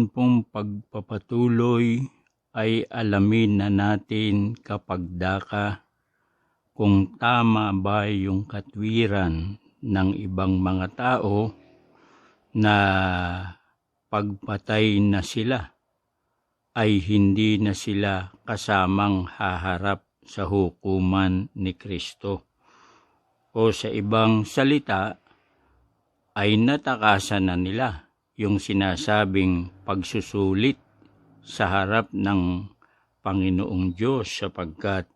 atin pong pagpapatuloy ay alamin na natin kapag daka kung tama ba yung katwiran ng ibang mga tao na pagpatay na sila ay hindi na sila kasamang haharap sa hukuman ni Kristo. O sa ibang salita, ay natakasan na nila yung sinasabing pagsusulit sa harap ng Panginoong Diyos sapagkat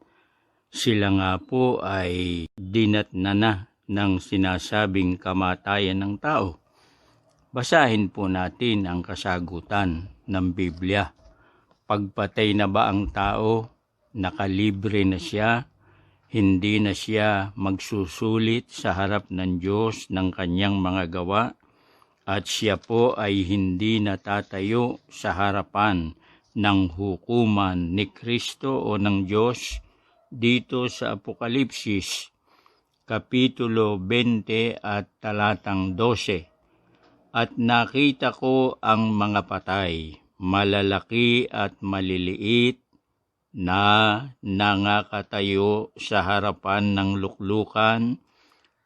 sila nga po ay dinatna na ng sinasabing kamatayan ng tao. Basahin po natin ang kasagutan ng Biblia. Pagpatay na ba ang tao? Nakalibre na siya? Hindi na siya magsusulit sa harap ng Diyos ng kanyang mga gawa? At siya po ay hindi natatayo sa harapan ng hukuman ni Kristo o ng Diyos dito sa Apokalipsis, Kapitulo 20 at talatang 12. At nakita ko ang mga patay, malalaki at maliliit, na nangakatayo sa harapan ng luklukan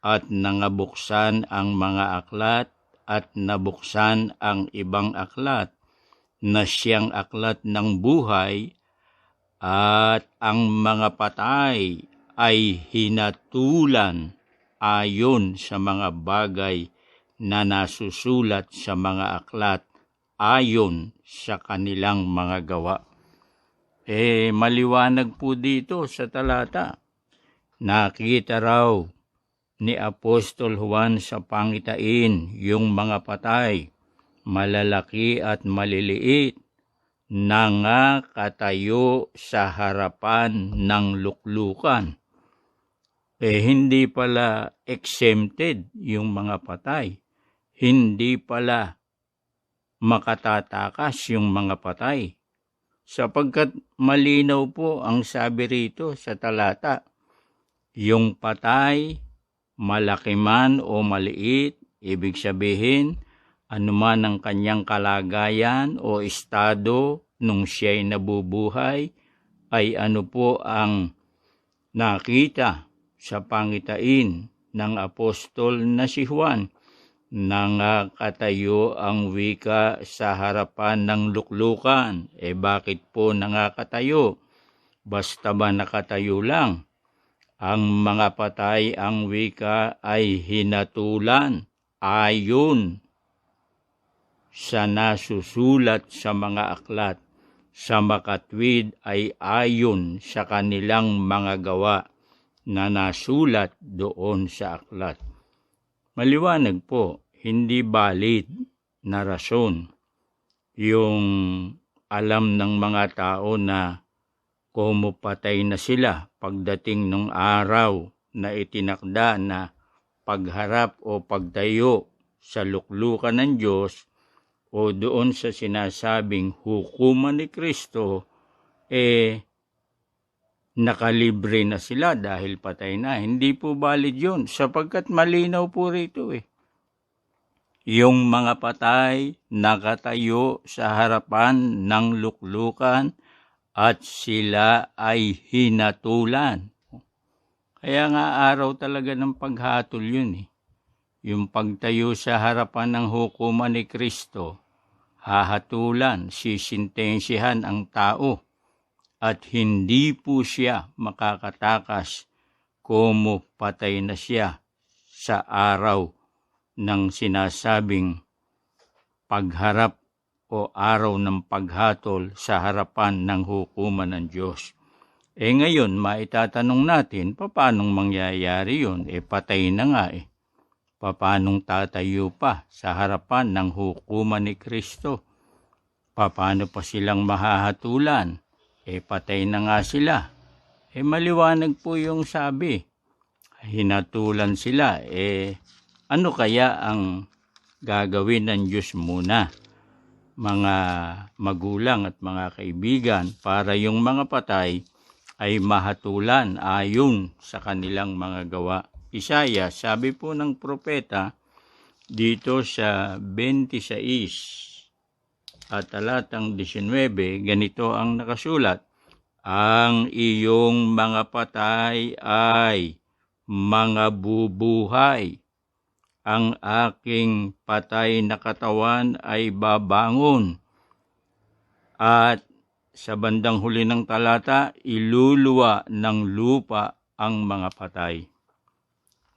at nangabuksan ang mga aklat at nabuksan ang ibang aklat na siyang aklat ng buhay at ang mga patay ay hinatulan ayon sa mga bagay na nasusulat sa mga aklat ayon sa kanilang mga gawa. Maliwanag po dito sa talata. Nakita raw ni Apostol Juan sa pangitain yung mga patay, malalaki at maliliit, nangakatayo sa harapan ng luklukan. Hindi pala exempted yung mga patay. Hindi pala makatatakas yung mga patay. Sapagkat malinaw po ang sabi rito sa talata, yung patay, malaki man o maliit, ibig sabihin, anuman ang kanyang kalagayan o estado nung siya'y nabubuhay, ay ano po ang nakita sa pangitain ng apostol na si Juan. Nangakatayo ang wika sa harapan ng luklukan. Bakit po nangakatayo? Basta ba nakatayo lang? Ang mga patay ang wika ay hinatulan ayon sa nasusulat sa mga aklat. Sa makatwid ay ayon sa kanilang mga gawa na nasulat doon sa aklat. Maliwanag po, hindi valid na rason yung alam ng mga tao na kumupatay na sila pagdating ng araw na itinakda na pagharap o pagtayo sa luklukan ng Diyos o doon sa sinasabing hukuman ni Kristo, nakalibre na sila dahil patay na. Hindi po valid yun sapagkat malinaw po rito Yung mga patay nakatayo sa harapan ng luklukan at sila ay hinatulan. Kaya nga araw talaga ng paghatol yun Yung pagtayo sa harapan ng hukuman ni Kristo, hahatulan, sisintensihan ang tao. At hindi po siya makakatakas kung patay na siya sa araw ng sinasabing pagharap o araw ng paghatol sa harapan ng hukuman ng Diyos. Ngayon, maitatanong natin, paanong mangyayari yun? Patay na nga Paanong tatayo pa sa harapan ng hukuman ni Kristo? Paano pa silang mahahatulan? Patay na nga sila. Maliwanag po yung sabi. Hinatulan sila. Ano kaya ang gagawin ng Diyos muna? Mga magulang at mga kaibigan, para yung mga patay ay mahatulan ayon sa kanilang mga gawa. Isaya, sabi po ng propeta dito sa 26 at talatang 19, ganito ang nakasulat, ang iyong mga patay ay mga bubuhay. Ang aking patay na katawan ay babangon. At sa bandang huli ng talata, iluluwa ng lupa ang mga patay.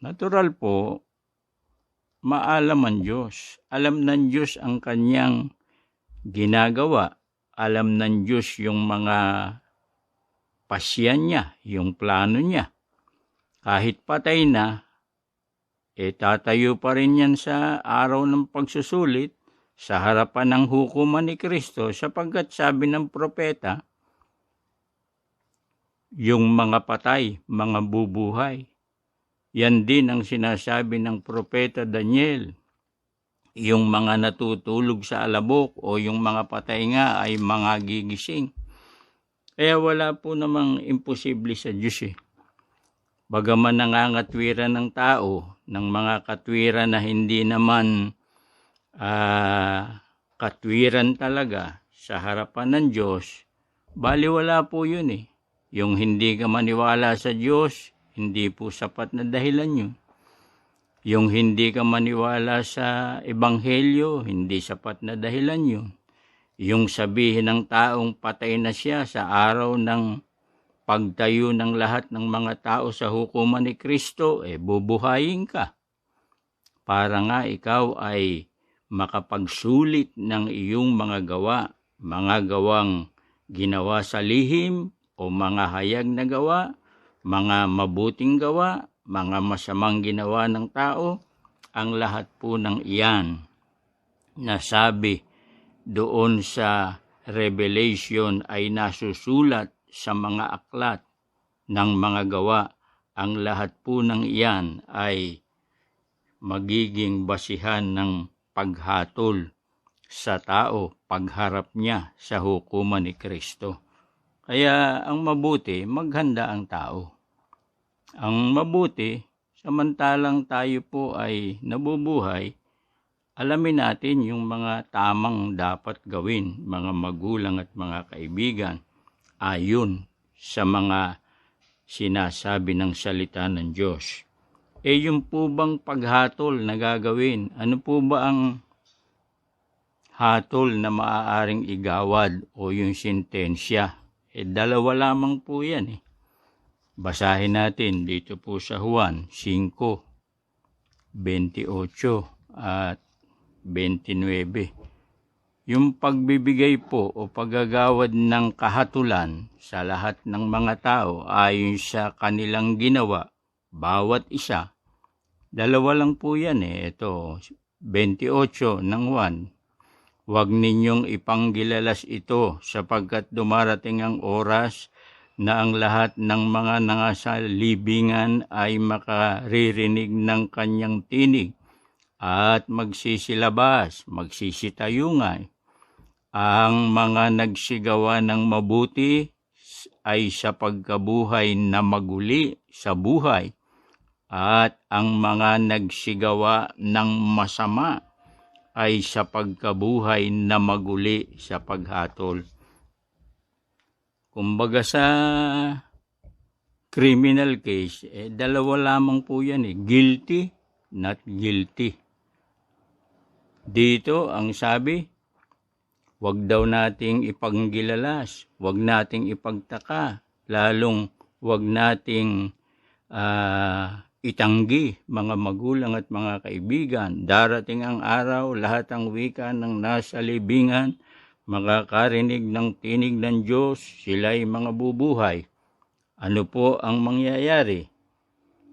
Natural po, maalam ang Diyos. Alam ng Diyos ang kanyang ginagawa. Alam ng Diyos yung mga pasyan niya, yung plano niya. Kahit patay na, tatayo pa rin yan sa araw ng pagsusulit sa harapan ng hukuman ni Kristo, sapagkat sabi ng propeta, yung mga patay, mga bubuhay. Yan din ang sinasabi ng propeta Daniel. Yung mga natutulog sa alabok o yung mga patay nga ay mga gigising. Kaya wala po namang imposible sa Diyos Bagaman nangangatwiran ng tao, ng mga katwiran na hindi naman katwiran talaga sa harapan ng Diyos, baliwala po yun Yung hindi ka maniwala sa Diyos, hindi po sapat na dahilan yun. Yung hindi ka maniwala sa Ebanghelyo, hindi sapat na dahilan yun. Yung sabihin ng taong patay na siya sa araw ng pagtayo ng lahat ng mga tao sa hukuman ni Kristo, bubuhayin ka. Para nga ikaw ay makapagsulit ng iyong mga gawang ginawa sa lihim o mga hayag na gawa, mga mabuting gawa, mga masamang ginawa ng tao, ang lahat po ng iyan nasabi doon sa Revelation ay nasusulat sa mga aklat ng mga gawa. Ang lahat po ng iyan ay magiging basihan ng paghatol sa tao pagharap niya sa hukuman ni Kristo. Kaya ang mabuti, maghanda ang tao. Ang mabuti, samantalang tayo po ay nabubuhay, alamin natin yung mga tamang dapat gawin, mga magulang at mga kaibigan, ayon sa mga sinasabi ng salita ng Diyos. Yung po bang paghatol na gagawin? Ano po ba ang hatol na maaaring igawad o yung sentensya? Dalawa lamang po yan Basahin natin dito po sa Juan 5:28 at 29. Yung pagbibigay po o paggagawad ng kahatulan sa lahat ng mga tao ayon sa kanilang ginawa, bawat isa, dalawa lang po yan Ito, 28 ng Juan. Huwag ninyong ipanggilalas ito sapagkat dumarating ang oras na ang lahat ng mga nasa libingan ay makaririnig ng kanyang tinig at magsisilabas, magsisitayungay. Ang mga nagsigawa ng mabuti ay sa pagkabuhay na maguli sa buhay, at ang mga nagsigawa ng masama ay sa pagkabuhay na maguli sa paghatol. Kumbaga sa criminal case, dalawa lamang po yan guilty, not guilty. Dito ang sabi, wag daw nating ipanggilalas, wag nating ipagtaka, lalong wag nating itanggi, mga magulang at mga kaibigan. Darating ang araw, lahat ang wika ng nasa libingan makakarinig ng tinig ng Diyos, sila'y mga bubuhay. Ano po ang mangyayari?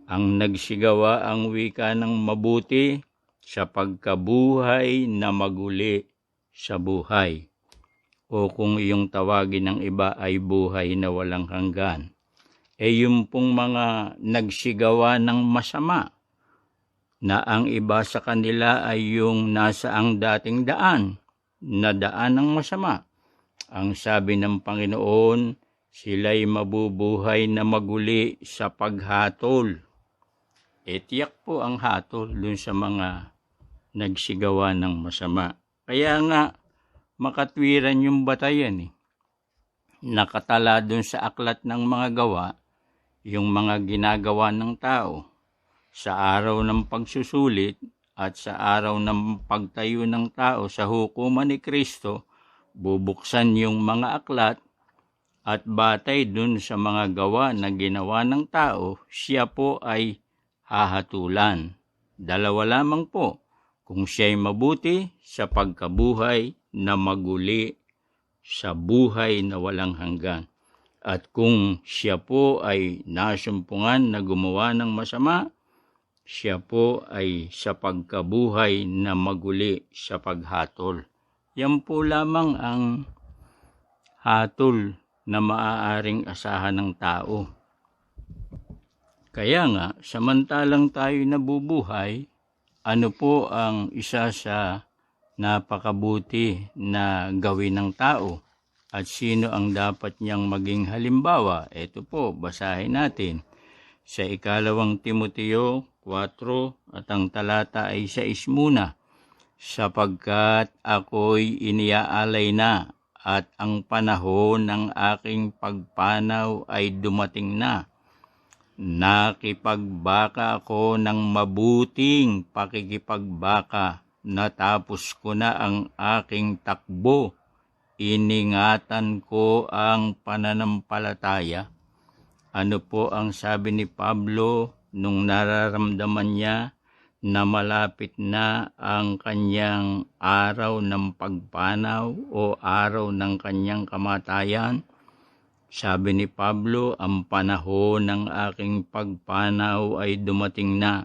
Ang nagsigawa ang wika ng mabuti sa pagkabuhay na maguli sa buhay. O kung iyong tawagin ng iba ay buhay na walang hanggan. Yung pong mga nagsigawa ng masama, na ang iba sa kanila ay yung nasa ang dating daan, na daan ng masama. Ang sabi ng Panginoon, sila'y mabubuhay na maguli sa paghatol. Tiyak po ang hatol dun sa mga nagsigawa ng masama. Kaya nga, makatwiran yung batayan eh. Nakatala dun sa aklat ng mga gawa, yung mga ginagawa ng tao sa araw ng pagsusulit at sa araw ng pagtayo ng tao sa hukuman ni Kristo. Bubuksan yung mga aklat at batay dun sa mga gawa na ginawa ng tao, siya po ay hahatulan. Dalawa lamang po, kung siya'y mabuti sa pagkabuhay na maguli sa buhay na walang hanggan. At kung siya po ay nasumpungan na gumawa ng masama, siya po ay sa pagkabuhay na maguli sa paghatol. Yan po lamang ang hatol na maaaring asahan ng tao. Kaya nga, samantalang tayo nabubuhay, ano po ang isa sa napakabuti na gawin ng tao? At sino ang dapat niyang maging halimbawa? Ito po, basahin natin sa 2 Timoteo 4 at ang talata ay 6 muna. Sapagkat ako'y iniaalay na at ang panahon ng aking pagpanaw ay dumating na. Nakipagbaka ako ng mabuting pakikipagbaka, natapos ko na ang aking takbo. Iningatan ko ang pananampalataya. Ano po ang sabi ni Pablo nung nararamdaman niya na malapit na ang kanyang araw ng pagpanaw o araw ng kanyang kamatayan? Sabi ni Pablo, ang panahon ng aking pagpanaw ay dumating na.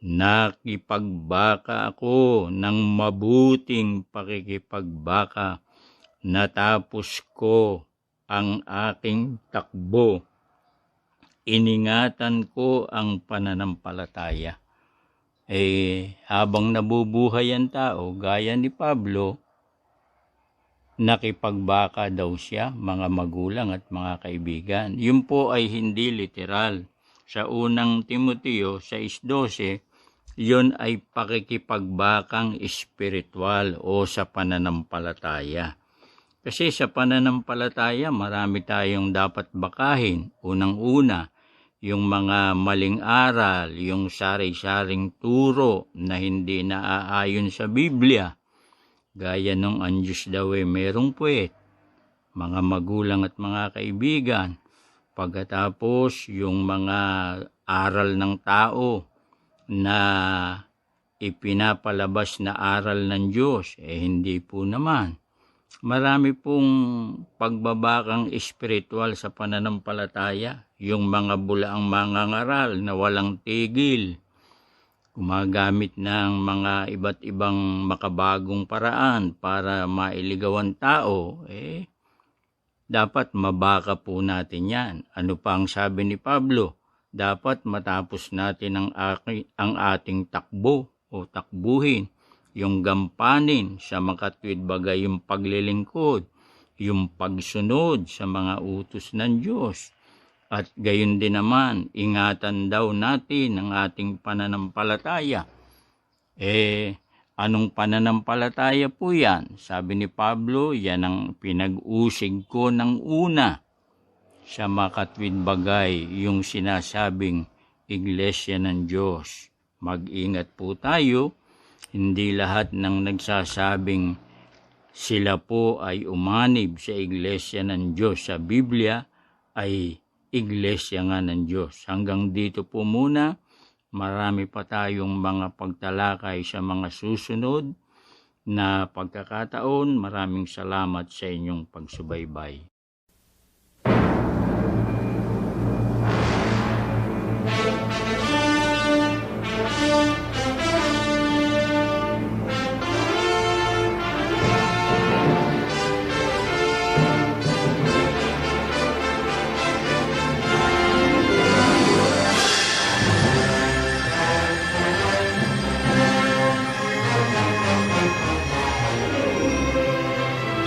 Nakipagbaka ako ng mabuting pakikipagbaka. Natapos ko ang aking takbo. Iningatan ko ang pananampalataya. Habang nabubuhay ang tao, gaya ni Pablo, nakipagbaka daw siya, mga magulang at mga kaibigan. Yun po ay hindi literal. Sa unang Timoteo 6:12, yun ay pakikipagbakang espiritual o sa pananampalataya. Kasi sa pananampalataya, marami tayong dapat bakahin. Unang-una, yung mga maling aral, yung sari-saring turo na hindi naaayon sa Biblia. Gaya nung ang Diyos daw ay merong puwet, mga magulang at mga kaibigan. Pagkatapos, yung mga aral ng tao na ipinapalabas na aral ng Diyos, hindi po naman. Marami pong pagbabakang espiritual sa pananampalataya, yung mga bulaang mangangaral na walang tigil, gumagamit ng mga iba't ibang makabagong paraan para mailigaw ang tao, dapat mabaka po natin yan. Ano pa ang sabi ni Pablo? Dapat matapos natin ang ating takbo o takbuhin. Yung gampanin sa makatwid bagay yung paglilingkod, yung pagsunod sa mga utos ng Diyos. At gayon din naman, ingatan daw natin ang ating pananampalataya. Anong pananampalataya po yan? Sabi ni Pablo, yan ang pinag-usig ko ng una sa makatwid bagay, yung sinasabing Iglesia ng Diyos. Mag-ingat po tayo. Hindi lahat ng nagsasabing sila po ay umanib sa Iglesia ng Diyos sa Biblia ay Iglesia nga ng Diyos. Hanggang dito po muna, marami pa tayong mga pagtalakay sa mga susunod na pagkakataon. Maraming salamat sa inyong pagsubaybay.